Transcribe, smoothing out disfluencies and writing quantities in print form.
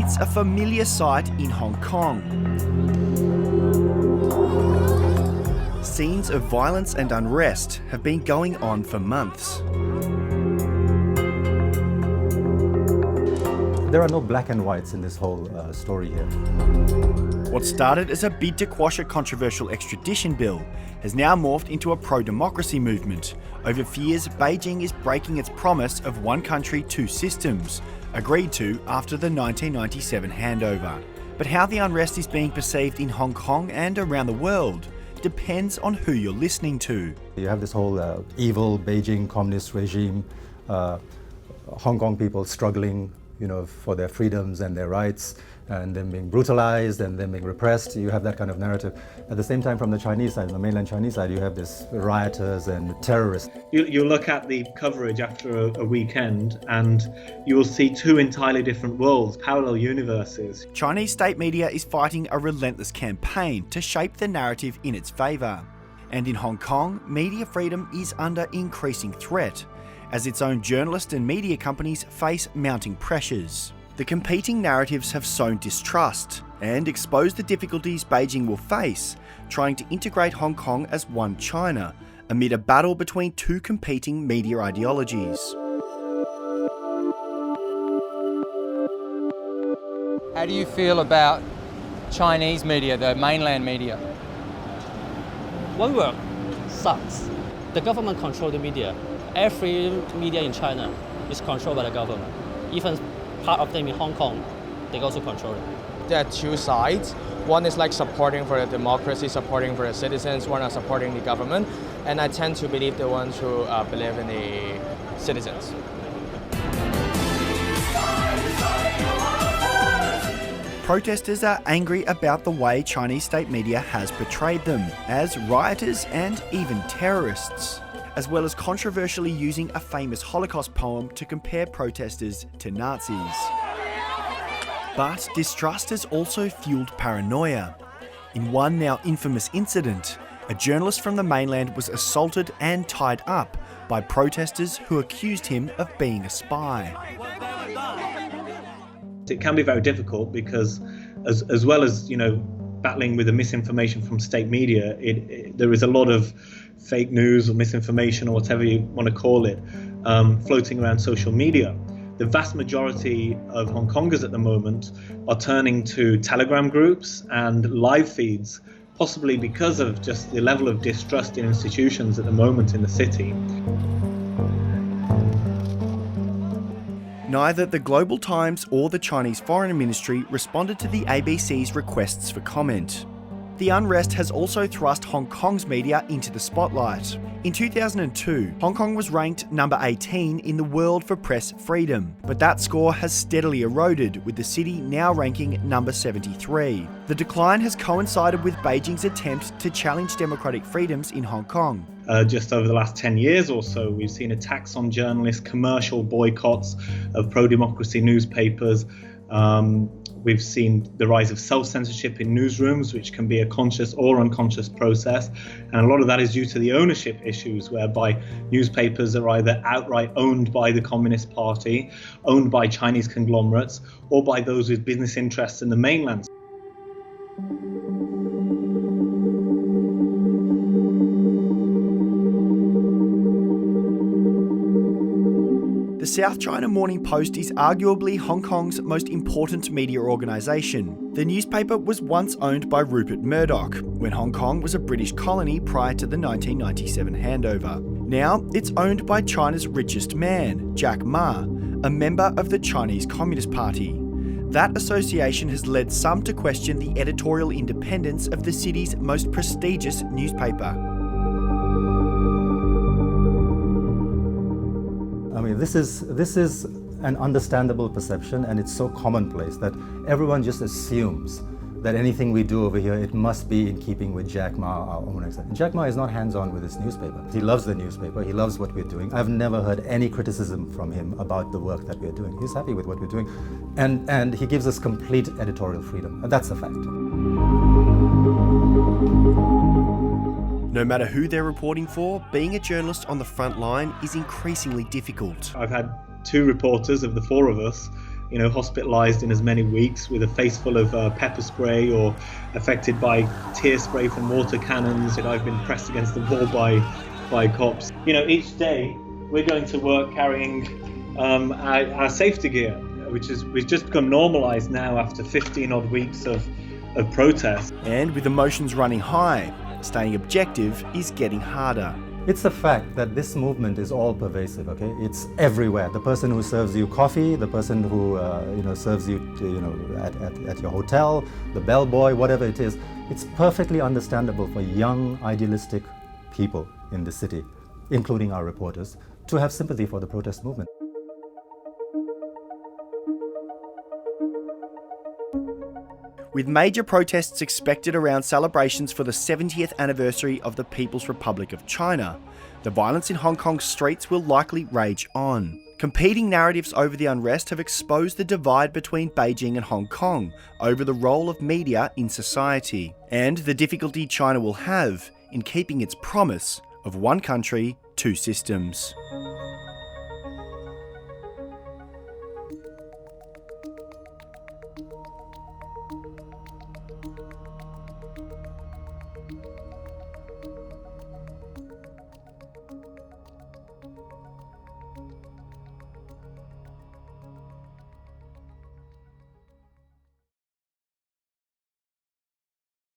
It's a familiar sight in Hong Kong. Scenes of violence and unrest have been going on for months. There are no black and whites in this whole story here. What started as a bid to quash a controversial extradition bill has now morphed into a pro-democracy movement over fears Beijing is breaking its promise of one country, two systems, agreed to after the 1997 handover. But how the unrest is being perceived in Hong Kong and around the world depends on who you're listening to. You have this whole evil Beijing communist regime, Hong Kong people struggling, for their freedoms and their rights, and then being brutalized and then being repressed. You have that kind of narrative. At the same time, from the Chinese side, the mainland Chinese side, you have this rioters and terrorists. You look at the coverage after a weekend and you will see two entirely different worlds, parallel universes. Chinese state media is fighting a relentless campaign to shape the narrative in its favour. And in Hong Kong, media freedom is under increasing threat, as its own journalists and media companies face mounting pressures. The competing narratives have sown distrust and exposed the difficulties Beijing will face trying to integrate Hong Kong as one China amid a battle between two competing media ideologies. How do you feel about Chinese media, the mainland media? One word, sucks. The government controls the media. Every media in China is controlled by the government. Even part of them in Hong Kong, they also control it. There are two sides. One is like supporting for the democracy, supporting for the citizens. One are supporting the government. And I tend to believe the ones who believe in the citizens. Protesters are angry about the way Chinese state media has portrayed them as rioters and even terrorists, as well as controversially using a famous Holocaust poem to compare protesters to Nazis. But distrust has also fueled paranoia. In one now infamous incident, a journalist from the mainland was assaulted and tied up by protesters who accused him of being a spy. It can be very difficult because as well as, battling with the misinformation from state media, there is a lot of fake news or misinformation or whatever you want to call it, floating around social media. The vast majority of Hong Kongers at the moment are turning to Telegram groups and live feeds, possibly because of just the level of distrust in institutions at the moment in the city. Neither the Global Times or the Chinese Foreign Ministry responded to the ABC's requests for comment. The unrest has also thrust Hong Kong's media into the spotlight. In 2002, Hong Kong was ranked number 18 in the world for press freedom, but that score has steadily eroded, with the city now ranking number 73. The decline has coincided with Beijing's attempt to challenge democratic freedoms in Hong Kong. Just over the last 10 years or so, we've seen attacks on journalists, commercial boycotts of pro-democracy newspapers. We've seen the rise of self-censorship in newsrooms, which can be a conscious or unconscious process. And a lot of that is due to the ownership issues, whereby newspapers are either outright owned by the Communist Party, owned by Chinese conglomerates, or by those with business interests in the mainland. The South China Morning Post is arguably Hong Kong's most important media organisation. The newspaper was once owned by Rupert Murdoch, when Hong Kong was a British colony prior to the 1997 handover. Now, it's owned by China's richest man, Jack Ma, a member of the Chinese Communist Party. That association has led some to question the editorial independence of the city's most prestigious newspaper. I mean, this is an understandable perception, and it's so commonplace that everyone just assumes that anything we do over here, it must be in keeping with Jack Ma, our owner. Jack Ma is not hands-on with his newspaper. He loves the newspaper. He loves what we're doing. I've never heard any criticism from him about the work that we're doing. He's happy with what we're doing, and he gives us complete editorial freedom. And that's a fact. No matter who they're reporting for, being a journalist on the front line is increasingly difficult. I've had two reporters of the four of us hospitalized in as many weeks with a face full of pepper spray or affected by tear spray from water cannons. I've been pressed against the wall by cops. Each day we're going to work carrying our safety gear, which just become normalized now after 15 odd weeks of protest. And with emotions running high, staying objective is getting harder. It's a fact that this movement is all pervasive, okay? It's everywhere. The person who serves you coffee, the person who serves you at your hotel, the bellboy, whatever it is. It's perfectly understandable for young, idealistic people in the city, including our reporters, to have sympathy for the protest movement. With major protests expected around celebrations for the 70th anniversary of the People's Republic of China, the violence in Hong Kong's streets will likely rage on. Competing narratives over the unrest have exposed the divide between Beijing and Hong Kong over the role of media in society, and the difficulty China will have in keeping its promise of one country, two systems.